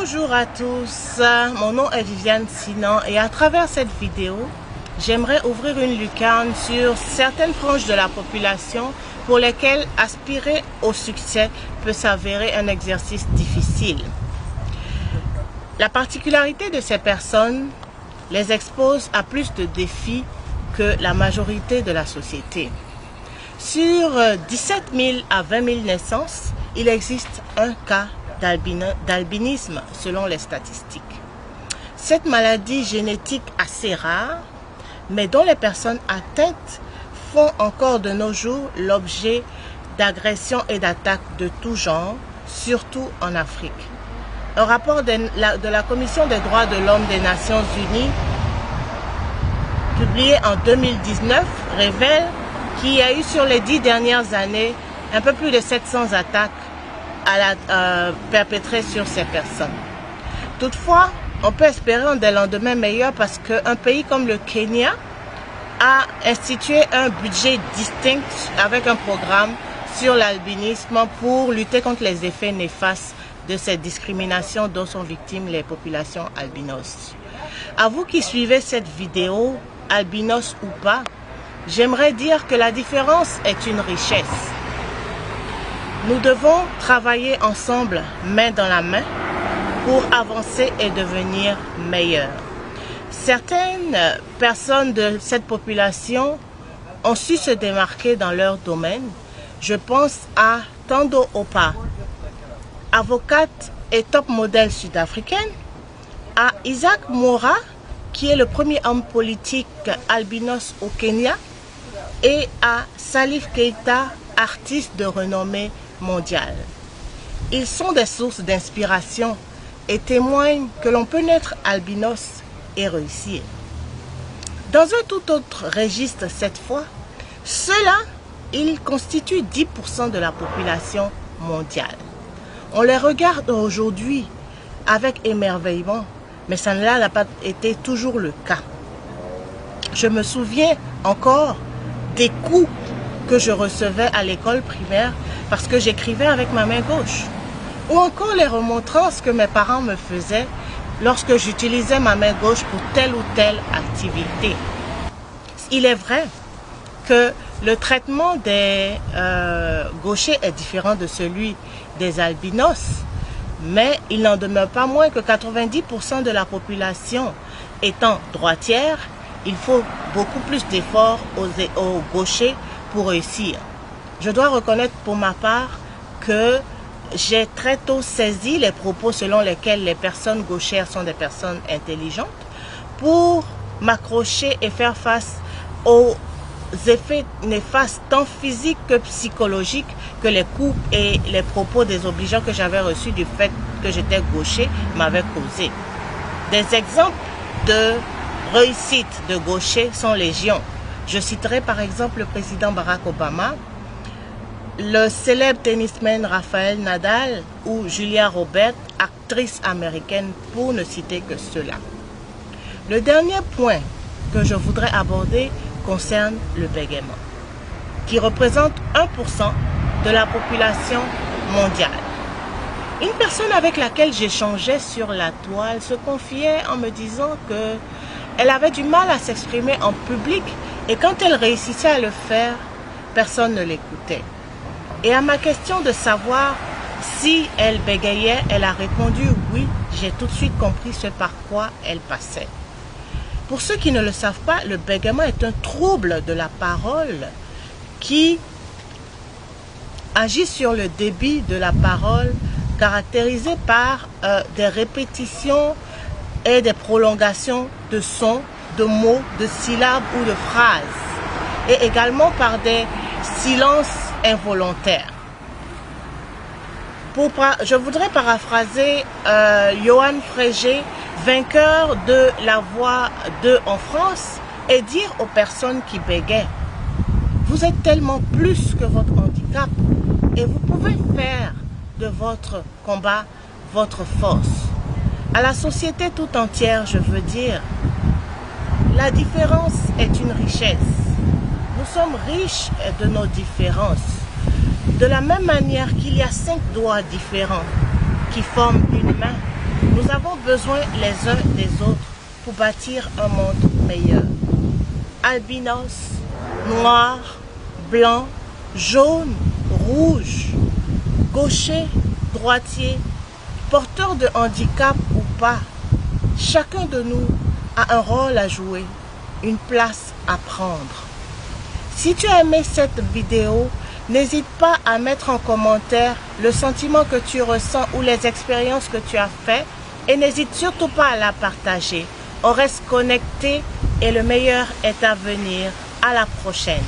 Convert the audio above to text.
Bonjour à tous, mon nom est Viviane Sinan et à travers cette vidéo, j'aimerais ouvrir une lucarne sur certaines franges de la population pour lesquelles aspirer au succès peut s'avérer un exercice difficile. La particularité de ces personnes les expose à plus de défis que la majorité de la société. Sur 17 000 à 20 000 naissances, il existe un cas d'albinisme selon les statistiques. Cette maladie génétique assez rare, mais dont les personnes atteintes font encore de nos jours l'objet d'agressions et d'attaques de tout genre, surtout en Afrique. Un rapport de la Commission des droits de l'homme des Nations Unies, publié en 2019, révèle qu'il y a eu sur les 10 dernières années un peu plus de 700 attaques perpétrées sur ces personnes. Toutefois, on peut espérer des lendemains meilleurs parce qu'un pays comme le Kenya a institué un budget distinct avec un programme sur l'albinisme pour lutter contre les effets néfastes de cette discrimination dont sont victimes les populations albinos. À vous qui suivez cette vidéo, albinos ou pas, j'aimerais dire que la différence est une richesse. Nous devons travailler ensemble, main dans la main, pour avancer et devenir meilleurs. Certaines personnes de cette population ont su se démarquer dans leur domaine. Je pense à Tando Opa, avocate et top modèle sud-africaine, à Isaac Mora, qui est le premier homme politique albinos au Kenya, et à Salif Keita, artiste de renommée mondiale. Ils sont des sources d'inspiration et témoignent que l'on peut naître albinos et réussir. Dans un tout autre registre cette fois, ceux-là, ils constituent 10% de la population mondiale. On les regarde aujourd'hui avec émerveillement, mais ça n'a pas été toujours le cas. Je me souviens encore des coups que je recevais à l'école primaire parce que j'écrivais avec ma main gauche. Ou encore les remontrances que mes parents me faisaient lorsque j'utilisais ma main gauche pour telle ou telle activité. Il est vrai que le traitement des gauchers est différent de celui des albinos, mais il n'en demeure pas moins que 90% de la population étant droitière, il faut beaucoup plus d'efforts aux gauchers pour réussir. Je dois reconnaître pour ma part que j'ai très tôt saisi les propos selon lesquels les personnes gauchères sont des personnes intelligentes pour m'accrocher et faire face aux effets néfastes tant physiques que psychologiques que les coups et les propos désobligeants que j'avais reçus du fait que j'étais gaucher m'avaient causé. Des exemples de réussite de gauchers sont légion. Je citerai par exemple le président Barack Obama, le célèbre tennisman Rafael Nadal ou Julia Roberts, actrice américaine, pour ne citer que cela. Le dernier point que je voudrais aborder concerne le bégaiement, qui représente 1% de la population mondiale. Une personne avec laquelle j'échangeais sur la toile se confiait en me disant qu'elle avait du mal à s'exprimer en public et quand elle réussissait à le faire, personne ne l'écoutait. Et à ma question de savoir si elle bégayait, elle a répondu oui, j'ai tout de suite compris ce par quoi elle passait. Pour ceux qui ne le savent pas, le bégaiement est un trouble de la parole qui agit sur le débit de la parole, caractérisé par des répétitions et des prolongations de sons, de mots, de syllabes ou de phrases, et également par des silences involontaires. Je voudrais paraphraser Johan Frégé, vainqueur de la Voix 2 en France, et dire aux personnes qui bégaient: vous êtes tellement plus que votre handicap et vous pouvez faire de votre combat votre force. À la société tout entière, je veux dire, la différence est une richesse. Nous sommes riches de nos différences. De la même manière qu'il y a 5 doigts différents qui forment une main, Nous avons besoin les uns des autres pour bâtir un monde meilleur. Albinos, noirs, blancs, jaunes, rouges, gauchers, droitiers, porteurs de handicap ou pas, chacun de nous a un rôle à jouer, une place à prendre. Si tu as aimé cette vidéo, n'hésite pas à mettre en commentaire le sentiment que tu ressens ou les expériences que tu as faites et n'hésite surtout pas à la partager. On reste connecté et le meilleur est à venir. À la prochaine.